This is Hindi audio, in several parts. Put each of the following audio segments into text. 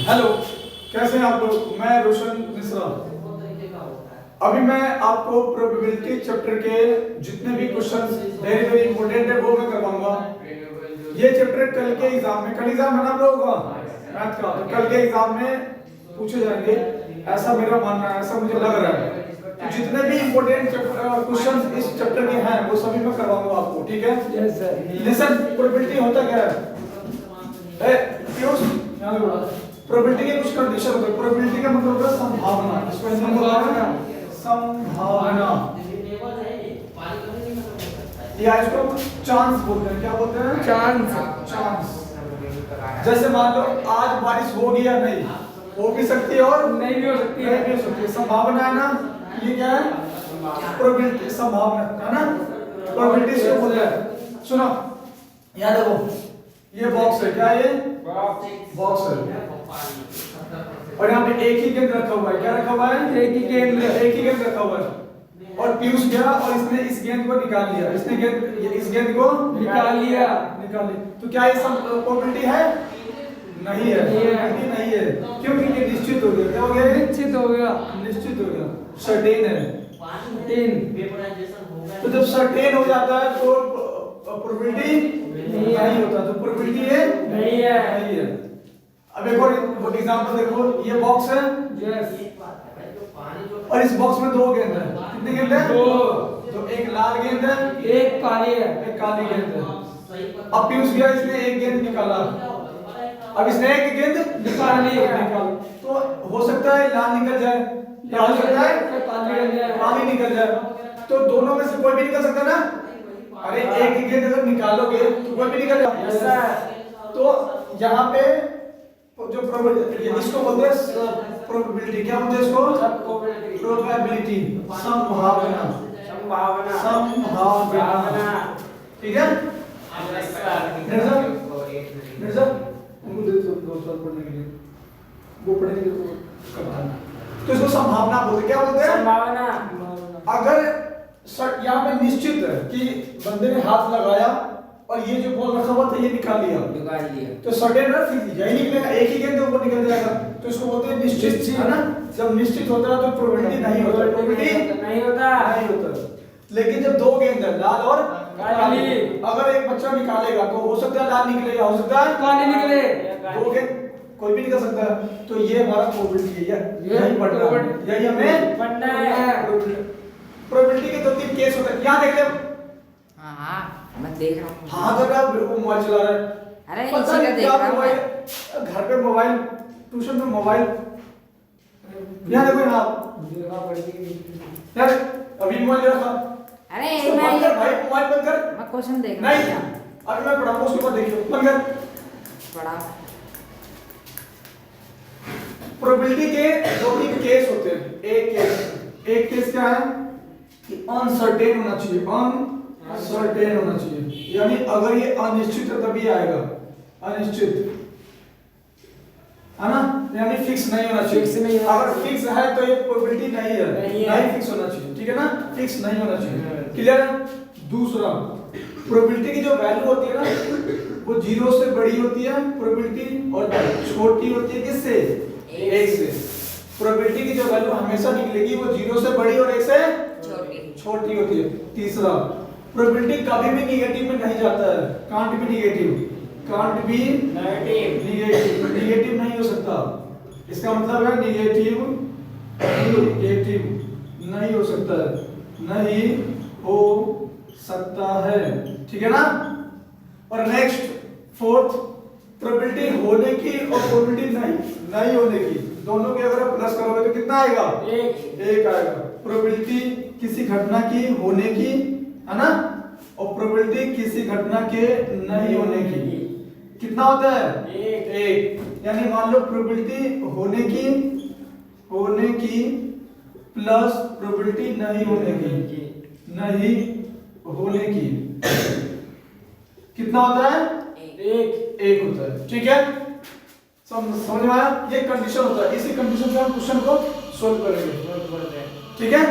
हेलो, कैसे हैं आप लोग? मैं रोशन मिश्रा। अभी मैं आपको प्रोबेबिलिटी चैप्टर के जितने भी क्वेश्चंस वेरी वेरी इंपॉर्टेंट है वो मैं करवाऊंगा। ये चैप्टर कल के एग्जाम में, कल एग्जाम है ना आप लोगों का मैथ का, तो कल के एग्जाम में पूछे जाएंगे, ऐसा मेरा मानना है, ऐसा मुझे लग रहा है। तो जितने भी इंपॉर्टेंट क्वेश्चंस इस चैप्टर के हैं वो सभी मैं करवाऊंगा आपको, ठीक है? Yes sir. लिसन, प्रोबेबिलिटी होता क्या है? प्रोबेबिलिटी के कुछ कंडीशन होते हैं। प्रोबेबिलिटी का मतलब होता है संभावना। इसको हिंदी में बोलते हैं संभावना, या इसको चांस बोलते हैं। क्या बोलते हैं? चांस। चांस। जैसे मान लो आज बारिश होगी या नहीं, हो भी सकती है और नहीं भी हो सकती है। नहीं भी हो सकती है। संभावना है ना, ये क्या है? प्रोबेबिलिटी, संभावना है ना, प्रोबेबिलिटी से बोलते हैं। सुनो, याद रखो, ये बॉक्स है, क्या ये बॉक्स है, और यहाँ पे एक ही गेंद रखा हुआ है। क्या रखा हुआ है? एक ही गेंद रखा हुआ है। और पीयूष गया और इसने इस गेंद को निकाल लिया, इसने इस गेंद को निकाल लिया। तो क्या ये सब प्रोबेबिलिटी है? नहीं है, प्रोबेबिलिटी नहीं है, क्योंकि ये निश्चित हो गया। क्या हो गया? निश्चित हो गया, सर्टेन है। तो जब सर्टेन हो जाता है तो प्रोबेबिलिटी नहीं होता, तो प्रोबेबिलिटी है नहीं है। अब एक और एग्जांपल देखो, ये बॉक्स है, यस, और इस बॉक्स में दो गेंद है। कितनी गेंद है? दो। तो एक लाल गेंद है, एक काली गेंद है। अब पीयूष गया, इसने एक गेंद निकाला, अब इसने एक गेंद निकाली, तो हो सकता है लाल निकल जाए, या हो सकता है काली निकल जाए। तो दोनों में से कोई भी निकल सकता है ना? अरे एक गेंद अगर निकालोगे तो कोई भी निकल जाएगा। तो यहाँ पे जो प्रोबेबिलिटी, इसको बोलते हैं प्रोबेबिलिटी। क्या बोलते हैं इसको? प्रोबेबिलिटी, संभावना। ठीक है? मिर्जा उनको दे दो साल पढ़ने के लिए, वो पढ़ेंगे तो इसको संभावना बोलते हैं। क्या बोलते हैं? संभावना। अगर यहाँ पे निश्चित है कि बंदे ने हाथ लगाया और ये जो बॉल रखा हुआ था ये निकाल लिया, तो सर्टेन है, फिर यही निकलेगा, एक ही गेंद वो निकल जाएगा, तो इसको बोलते हैं निश्चित, है ना? जब निश्चित होता है तो प्रोबेबिलिटी नहीं होता, प्रोबेबिलिटी नहीं होता। लेकिन जब दो गेंद है, लाल और काली, अगर एक बच्चा निकालेगा तो हो सकता है लाल निकलेगा, हो सकता है काली निकले, दो गेंद कोई भी निकल सकता है। तो ये हमारा प्रोबेबिलिटी है, यही पढ़ना है, यही हमें पढ़ना है। प्रोबेबिलिटी के दो तीन केस होते हैं, यहाँ देख ले। हाँ मैं देख रहा हूँ। हाँ तो आप मोबाइल चला रहे हैं, अरे पता नहीं क्या मोबाइल, घर पे मोबाइल, ट्यूशन में मोबाइल, यहाँ देखो, यहाँ अभी मोबाइल रखा। अरे मैं भाई मोबाइल बंद कर, मैं क्वेश्चन देख रहा नहीं अभी मैं पढ़ाऊंगा, उसके बाद देखियो, बंद कर। पढ़ा। प्रोबेबिलिटी के दो तीन केस होते हैं। एक केस क्या है कि अनसर्टेन होना चाहिए, अनसर्टेन होना चाहिए, यानी अगर ये अनिश्चित है तभी आएगा, अनिश्चित है ना, यानी फिक्स नहीं होना चाहिए। अगर फिक्स है तो ये प्रोबेबिलिटी नहीं है, नहीं फिक्स होना चाहिए, ठीक है ना? फिक्स नहीं होना चाहिए, क्लियर है? दूसरा, प्रोबेबिलिटी की जो वैल्यू होती है ना वो 0 से बड़ी होती है प्रोबेबिलिटी, और छोटी होती है किससे? 1 से। प्रोबेबिलिटी की जो वैल्यू हमेशा निकलेगी वो 0 से बड़ी और 1 से छोटी होती है। तीसरा, प्रोबेबिलिटी कभी भी निगेटिव में नहीं जाता है, can't be negative, can't be negative नहीं हो सकता। इसका मतलब है नेगेटिव नहीं हो सकता है, नहीं हो सकता है, ठीक है ना? और नेक्स्ट, फोर्थ, प्रोबेबिलिटी होने की और प्रोबेबिलिटी नहीं होने की, दोनों के अगर आप प्लस करोगे तो कितना आएगा? एक आएगा। प्रोबेबिलिटी किसी घटना की होने की, है ना, और प्रोबेबिलिटी किसी घटना के नहीं होने की कितना होता है? एक। यानी मान लो प्रोबेबिलिटी होने की प्लस प्रोबेबिलिटी नहीं होने की कितना होता है? एक होता है, ठीक है? समझ में आया? ये कंडीशन होता है, इसी कंडीशन से हम क्वेश्चन को सोल्व करेंगे, ठीक है?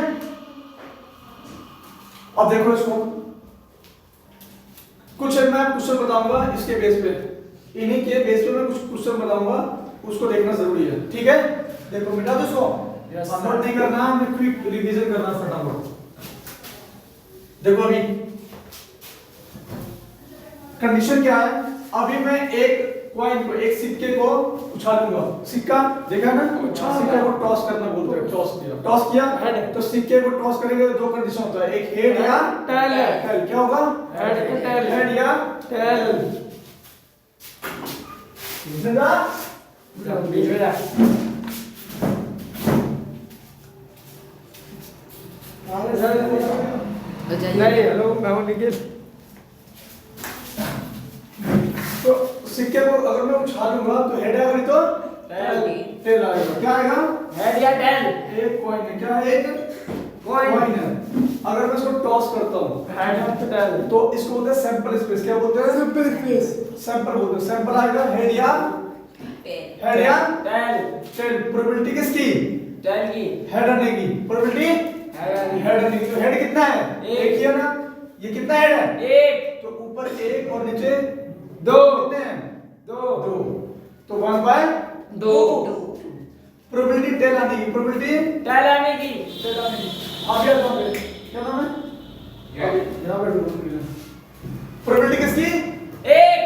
अब देखो इसको, कुछ मैं क्वेश्चन बताऊंगा इसके बेस पे, इन्हीं के बेस पे मैं कुछ क्वेश्चन बताऊंगा, उसको देखना जरूरी है, ठीक है। देखो मिटा दो इसको, नोट नहीं करना, हमें क्विक रिवीजन करना फटाफट। देखो अभी कंडीशन क्या है, अभी मैं एक कॉइन को, एक सिक्के को उछालूंगा, सिक्का देखा ना, सिक्के को टॉस करना बोलते हैं, टॉस किया तो सिक्के को टॉस करेंगे तो दो कंडीशन होता है, एक हेड या टेल। क्या होगा? हेड या टेल। हेलो मैं हूं निखिल। तो सिक्के को अगर मैं उछालूंगा तो हेड आएगा, नहीं तो टेल आएगा। क्या आएगा? हेड या टेल। एक कॉइन है, क्या है? एक कॉइन है। अगर मैं इसको टॉस करता हूं हेड या टेल तो इसको बोलते हैं सैंपल स्पेस। क्या बोलते हैं? Sample space. सैंपल बोलते हैं। सैंपल आएगा हेड या टेल। प्रोबेबिलिटी किसकी? टेल की। हेड आने की। प्रोबेबिलिटी हेड आने की। तो हेड कितना है? एक ही है ना। ये कितना हेड है? एक। तो ऊपर एक और नीचे दो। कितने हैं? दो। तो 1/2। प्रोबेबिलिटी टेल आने की। प्रोबेबिलिटी टेल आने की। आप याद रखो, क्या नाम है? यहाँ पे प्रोबेबिलिटी किसकी? एक।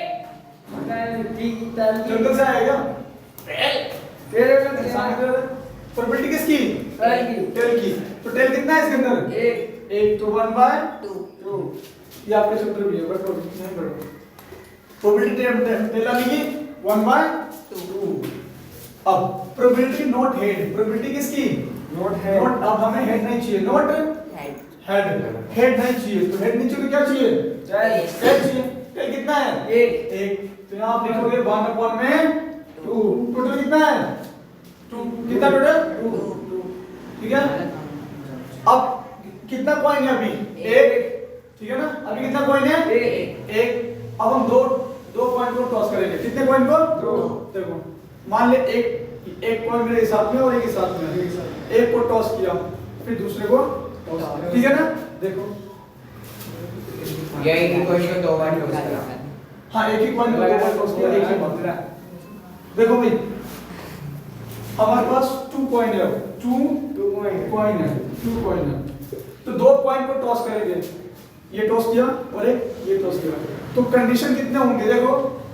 टेल की। जंगल से आएगा। तेरे में प्रोबेबिलिटी किसकी? टेल की। तो टेल कितना है इसके अंदर? एक। तो 1/2। ये आपके सूत्र भी है, बट नहीं करो। प्रोबेबिलिटी टेल आने की 1/2। अब प्रोबेबिलिटी नॉट हेड। प्रोबेबिलिटी किसकी? नोट है। नॉट। अब हमें हेड नहीं चाहिए, नॉट हेड नहीं चाहिए। तो हेड नहीं चाहिए तो क्या चाहिए? टेल चाहिए। टेल कितना है? एक। तो यहाँ आप लिखोगे 1/2। टोटल कितना है? 2। कितना टोटल? 2। ठीक है। अब कितना कॉइन है अभी? एक। ठीक है ना। अभी कितना कॉइन है? एक। अब हम दो कॉइन को टॉस करेंगे। कितने कॉइन को? दो। देखो मान ले एक कॉइन मेरे साथ में और एक ही साथ में। एक को टॉस किया, फिर दूसरे को टॉस किया, ठीक है ना। देखो ये एक ही क्वेश्चन दो बार टॉस करा। हाँ, एक ही कॉइन को दो बार टॉस किया, एक ही बार। देखो भाई हमारे पास 2 कॉइन है, 2 कॉइन है। तो दो कॉइन को टॉस करेंगे, ये टॉस किया और एक ये टॉस किया। तो कंडीशन कितने होंगे? देखो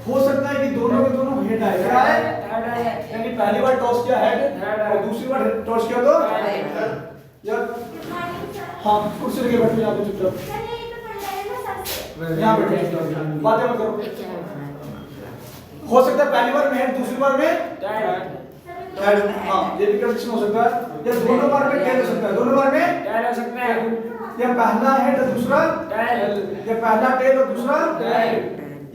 हो सकता है कि दोनों के दोनों हेड आए। क्या है? यानी पहली बार टॉस किया हेड और दूसरी बार टॉस किया तो यार। हाँ, कुर्सी लेके बैठो यहाँ पे चुपचाप, यहाँ बैठो, बातें मत करो। हो सकता है पहली बार में हेड, दूसरी बार में हेड। हाँ, ये भी कंडीशन हो सकता है। या दोनों बार में टेल हो सकता है, दोनों बार में टेल हो सकता है। या पहला हेड और दूसरा टेल। या पहला टेल और दूसरा टेल।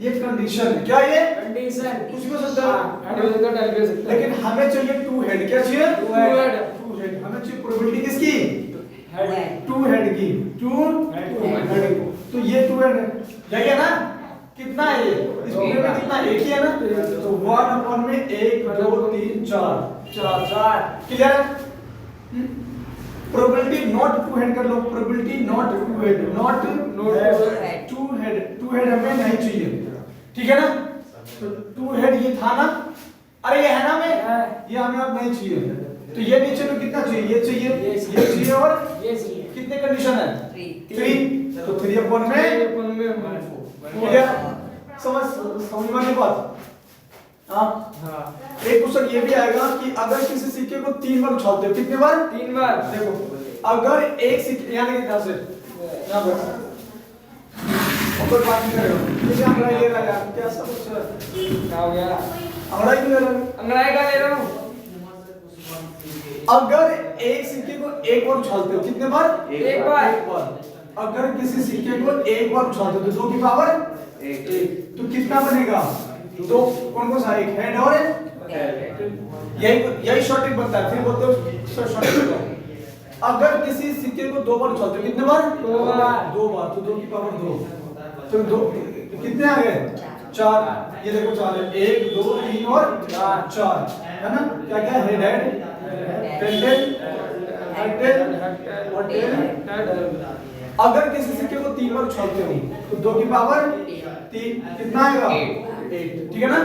ये कंडीशन है। क्या ये कंडीशन? कुछ भी हो सकता है। हेड हो सकता है, टेल भी हो सकता है। लेकिन हमें चाहिए 2 हेड। क्या चाहिए? 2 हेड। हमें चाहिए प्रोबेबिलिटी किसकी? हेड। 2 हेड की। 2 हेड। तो ये 2 हेड है, यही है ना। कितना है ये? इस पूरे में कितना? एक ही है ना। तो 1/1 में 1 2 3 4 क्लियर है। प्रोबेबिलिटी नॉट 2 हेड कर लो। Probability not 2 head, not 2 head हमें नहीं चाहिए, ठीक है ना। तो 2 हेड ये था ना, अरे ये है ना, में ये हमें अब नहीं चाहिए। तो ये नीचे में कितना चाहिए? ये चाहिए और ये चाहिए। कितने कंडीशन है? 3। तो 3/1 में क्लियर। समझ में नहीं बात? हाँ। एक क्वेश्चन ये भी आएगा कि अगर किसी सिक्के को 3 बार उछालते हो, कितने बार? 3 बार। देखो अगर एक सिक्के यहाँ देखिए, ध्यान से यहाँ पर ऊपर बात नहीं करेगा, जैसे अंगड़ाई ले रहा है, क्या सब कुछ क्या हो गया? अंगड़ाई क्यों ले रहा है? अंगड़ाई का ले रहा हूँ। अगर एक सिक्के को एक बार उछालते हो, कितने बार? एक बार। अगर किसी सिक्के को एक बार उछालते हो तो 2 की पावर 1, तो कितना बनेगा? 2। कौन सा? एक हेड और यही शॉर्ट ट्रिक बनता है। फिर बोलते हो शॉर्ट ट्रिक। अगर किसी सिक्के को 2 बार उछालते हो, कितने बार? 2 बार। 2 बार, तो 2 की पावर 2। तो 2 कितने आ गए? 4। ये देखो 4 है, 1 2 3 और 4 है ना। क्या क्या? हेड टेल और टेल। अगर किसी सिक्के को 3 बार उछालते हो तो 2 की पावर 3 कितना आएगा? 8। ठीक है ना।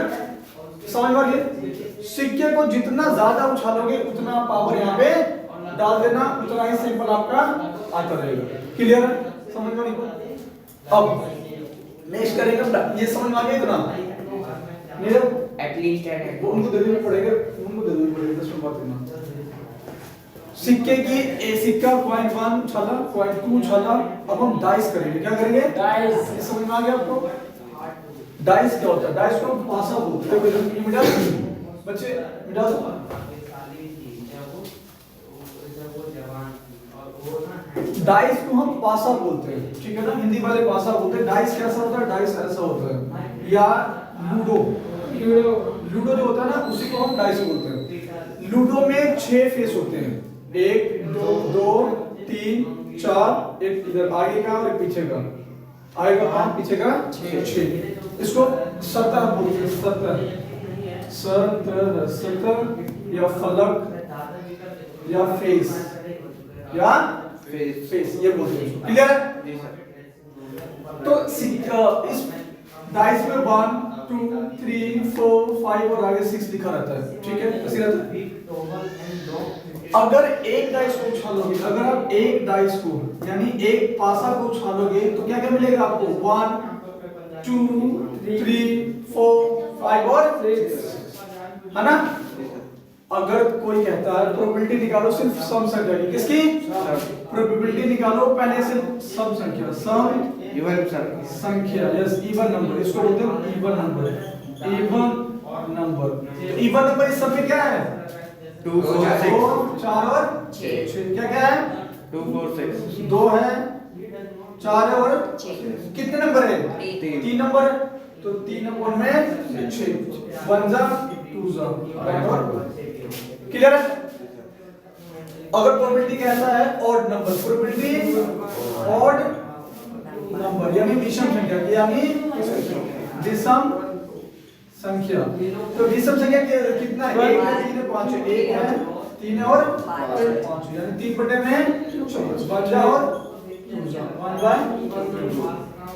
समझ में आ गया? सिक्के को जितना ज्यादा उछालोगे उतना पावर यहाँ पे डाल देना, उतना ही सिंपल आपका आता रहेगा। क्लियर है? समझ में नहीं? अब नेक्स्ट करेंगे, ये समझ में आ गया इतना? नहीं एटलीस्ट उनको दे देना पड़ेगा, 10 मिनट बाद देना। सिक्के की ए सिक्का कॉइन 1 उछाला, कॉइन 2 उछाला। अब हम डाइस करेंगे। क्या करेंगे? डाइस। ये समझ में आ गया आपको? डाइस क्या होता है? डाइस को हम पासा बोलते हैं। मिटा दो बच्चे, मिटा दो। डाइस को हम पासा बोलते हैं, ठीक है ना? हिंदी वाले पासा बोलते हैं। डाइस कैसा होता है? डाइस ऐसा होता है, या लूडो लूडो जो होता है ना, उसी को हम डाइस बोलते हैं। लूडो में 6 फेस होते हैं, 1 2 3 4, एक इधर आगे का और एक पीछे का, आगे का 5 पीछे का 6। इसको सतह बोलते हैं। सतह या फलक या फेस ये बोलते हैं। क्लियर है? तो इस डाइस में 1 2 3 4 5 और आगे 6 लिखा रहता है, ठीक है? ऐसे रहता है। अगर एक डाइस को उछालोगे, अगर आप एक डाइस को यानी एक पासा को उछालोगे तो क्या क्या मिलेगा आपको? 1 2 3 4 5 और 6, है ना? अगर कोई कहता है प्रोबेबिलिटी निकालो सिर्फ सम संख्या की, किसकी? प्रोबेबिलिटी निकालो पहले से सम संख्या, इवन संख्या, यस, इवन नंबर, इसको बोलते हैं इवन नंबर। इवन नंबर इस सब में क्या है? 2 4 6 4 और 6। क्या क्या है? 2 4 6 2 है, 4 है और 6। कितने नंबर है? 3 नंबर। तो 3 नंबर में 6, 1 जा 2 जा। क्लियर है? अगर प्रोबेबिलिटी कहता है odd number, probability odd number यानी विषम संख्या, यानी विषम संख्या। तो विषम संख्या कितना है? 1 है, 3 है, 5 है। 1 है, 3 है और 5, यानी 3 बटे में 1 जा और 2 जा, 1/2,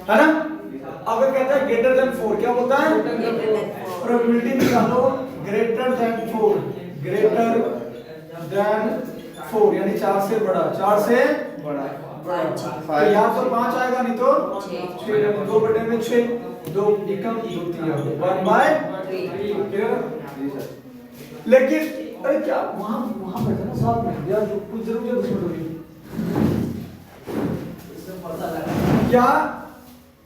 है ना? अगर कहता है ग्रेटर देन 4, क्या बोलता है? प्रोबेबिलिटी निकालो ग्रेटर देन 4, ग्रेटर देन 4 यानी 4 से बड़ा, 4 से बड़ा तो यहाँ तो 5 आएगा, नहीं तो 6, 2 बटे में 6, 2 एकम 2 3, 1/3। लेकिन अरे क्या वहां बैठा ना साथ में यार, जो कुछ जरूर क्या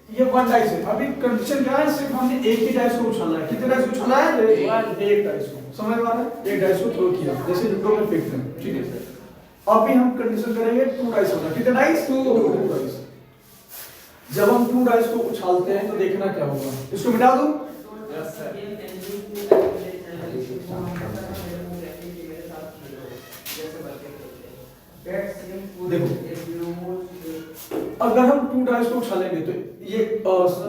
ये 1 डाइस है। अभी कंडीशन क्या है? सिर्फ हमने एक ही डाइस को उछाला है। कितने डाइस को उछाला है? एक डाइस को। समझ में आ रहा है? एक डाइस को थ्रो किया, जैसे लूडो में फेंकते हैं, ठीक है? अभी हम कंडीशन करेंगे 2 डाइस होगा। कितने डाइस? 2 डाइस। जब हम 2 डाइस को उछालते हैं तो देखना क्या होगा। इसको मिटा दूं? देखो, अगर हम 2 डाइस को उछालेंगे तो ये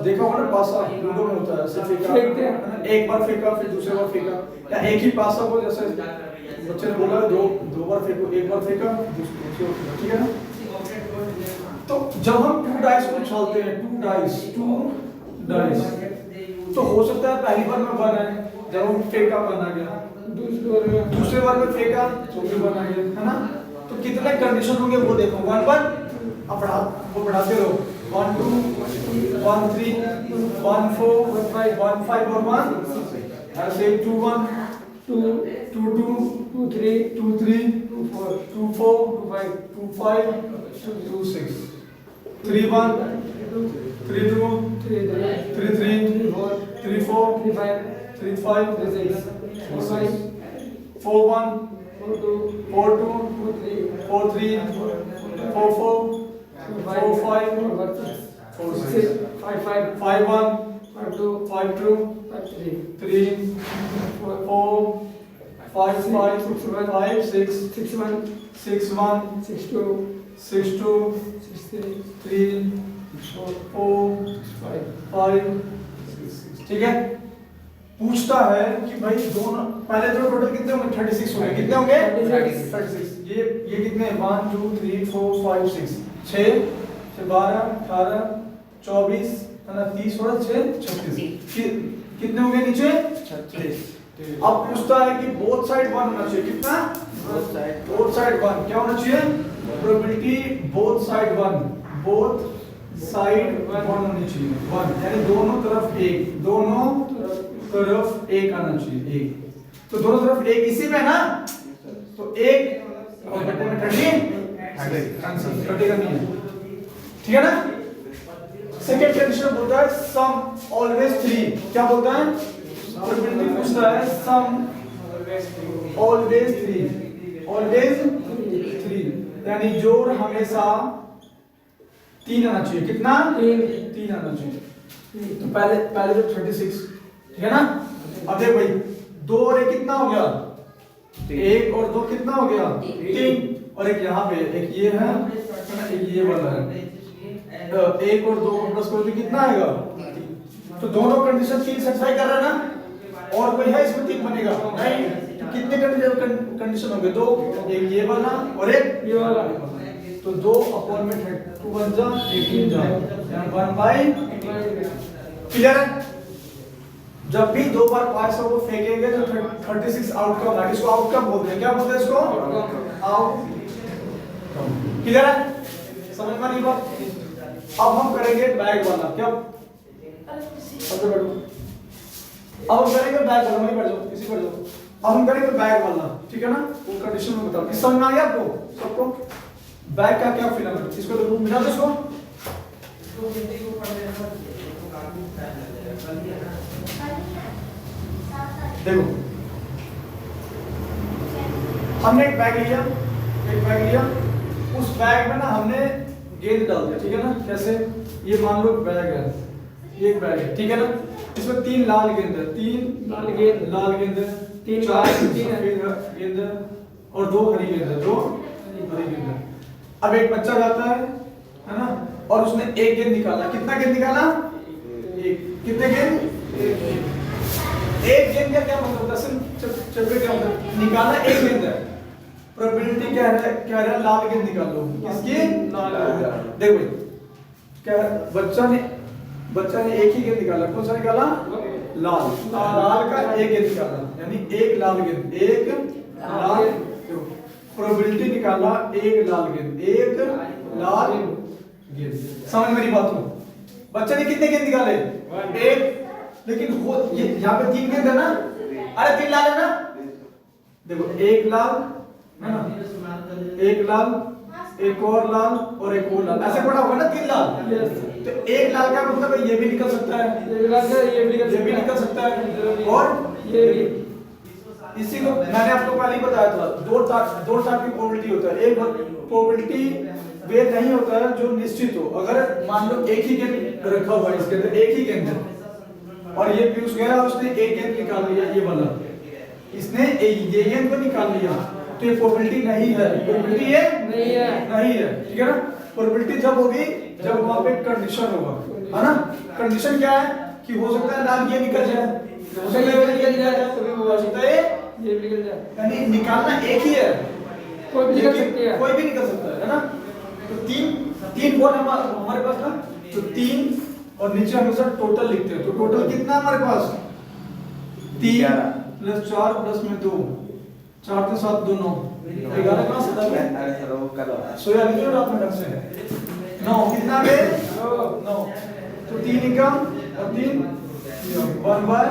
देखा होगा ना, पासा लूडो में होता है, सिर्फ फेंकते हैं, एक बार फेंका फिर दूसरी बार फेंका, या एक ही पासा को जैसे बच्चे ने बोला दो बार फेंको, एक बार फेंका दूसरी बार, ठीक है ना? तो जब हम 2 डाइस को उछालते हैं, 2 डाइस तो हो सकता है पहली बार में 1 है, जब हम फेंका 1 आ गया, दूसरी बार में फेंका तो भी 1 आ गया, है ना? तो कितने कंडीशन होंगे वो देखो। 1 1 अब बढ़ाते रहो, 1 2 1 3 1 4 1 5 और 1 ऐसे 2 1 2 2 2 2 3 2 3 2 4 2 4 2 5 2 6 3 1 3 2 3 3 3 4 3 5 4 6 4 1 4 2 4 3 4 4 4 5 4 6 5 1 5 2 3 4 5 6 6 1 6 2 3 4 5 ठीक है? पूछता है कि भाई दोनों पहले तो टोटल कितने होंगे? 36 होंगे। कितने होंगे? 36। ये कितने? 1 2 3 4 5 6 6 12 18 24 है ना, 30 और 6 36। कितने हो गए नीचे 36 अब पूछता है कि बोथ साइड 1 होना चाहिए कितना both side बोथ साइड 1 क्या होना चाहिए प्रोबेबिलिटी बोथ साइड 1 होनी चाहिए 1 यानी दोनों तरफ एक आना चाहिए एक तो दोनों तरफ एक इसी में ना तो एक और बटे में 30 करनी है ठीक है ना सेकंड कंडीशन बोलता है सम ऑलवेज 3 क्या बोलता है प्रोबेबिलिटी पूछता है सम ऑलवेज 3 यानी जोड़ हमेशा 3 आना चाहिए कितना 3 आना चाहिए तो पहले जो 36 ठीक है ना अब देख भाई 2 और 1 कितना हो गया 1 और 2 कितना हो गया 3 और एक यहाँ पे एक ये है एक ये वाला है 1 और 2 को प्लस करोगे कितना आएगा तो दोनों कंडीशन 3 सेटिस्फाई कर रहा है ना और कोई है इसमें 3 बनेगा नहीं तो कितने कंडीशन हो गए 2 एक ये वाला और एक ये वाला तो 2 अपॉन में 2 बन जा 18 जा यानी 1/, क्लियर है जब भी 2 बार 500 को फेंकेंगे तो 36 आउटकम आएगा इसको आउटकम बोलते हैं क्या बोलते हैं इसको आउट क्लियर है समझ में नहीं बात अब हम करेंगे बैग वाला क्या अब हम करेंगे बैग वाला वहीं बैठ जाओ किसी बैठ जाओ अब हम करेंगे बैग वाला ठीक है ना वो कंडीशन में बताओ इस समझ में आ गया आपको सबको बैग का क्या फिल्म है इसको तो मिला दो इसको देखो हमने एक बैग लिया उस बैग में ना हमने गेंद डाल दिया ठीक है ना कैसे ये मान लो बैग है ये एक बैग है ठीक है ना इसमें 3 लाल गेंद है 3 लाल गेंद है 4 सफेद गेंद है और 2 हरी गेंद है अब एक बच्चा जाता है ना और उसने एक गेंद निकाला कितना गेंद निकाला एक कितने गेंद एक गेंद का क्या मतलब दस चक्कर क्या मतलब निकाला एक गेंद है प्रोबेबिलिटी क्या है लाल गेंद निकाल लो किसकी लाल देखो क्या बच्चा ने एक ही गेंद निकाला कौन सा निकाला लाल का एक गेंद निकाला यानी एक लाल प्रोबेबिलिटी निकाला एक लाल गेंद समझ मेरी बात हो बच्चे ने कितने गेंद निकाले एक लेकिन वो ये यहाँ पे 3 गेंद है ना अरे 3 लाल है ना देखो एक लाल है ना एक लाल एक और लाल और एक और लाल ऐसे पड़ा होगा ना 3 लाल तो एक लाल का मतलब है ये भी निकल सकता है ये भी निकल सकता है और ये भी इसी को मैंने आपको पहले ही बताया था दो टाइप की प्रोबेबिलिटी होता है एक प्रोबेबिलिटी वे नहीं होता है जो निश्चित हो अगर मान लो एक ही गेंद रखा हुआ है इसके अंदर एक ही गेंद है और ये पीयूष गया उसने एक गेंद निकाल लिया ये वाला इसने ये गेंद को निकाल लिया तो ये प्रोबेबिलिटी नहीं है प्रोबेबिलिटी ये नहीं है ठीक है ना प्रोबेबिलिटी जब होगी जब वहां पे कंडीशन होगा है ना कंडीशन क्या है कि हो सकता है लाल ये निकल जाए हो सकता है ये निकल जाए ये निकल जाए यानी निकालना एक ही है कोई भी निकल सकता है ना तो 3 बॉल हमारे पास ना तो 3 और नीचे हमेशा टोटल लिखते हैं तो टोटल कितना हमारे पास 3 + 4 + 2 4 के साथ 2 9 11 का सोया नहीं हो रात में ढंग से 9 कितना है 9 तो 3 निकम और 3 1/3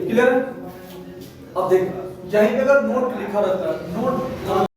क्लियर अब देख यहीं पे अगर नोट लिखा रहता है नोट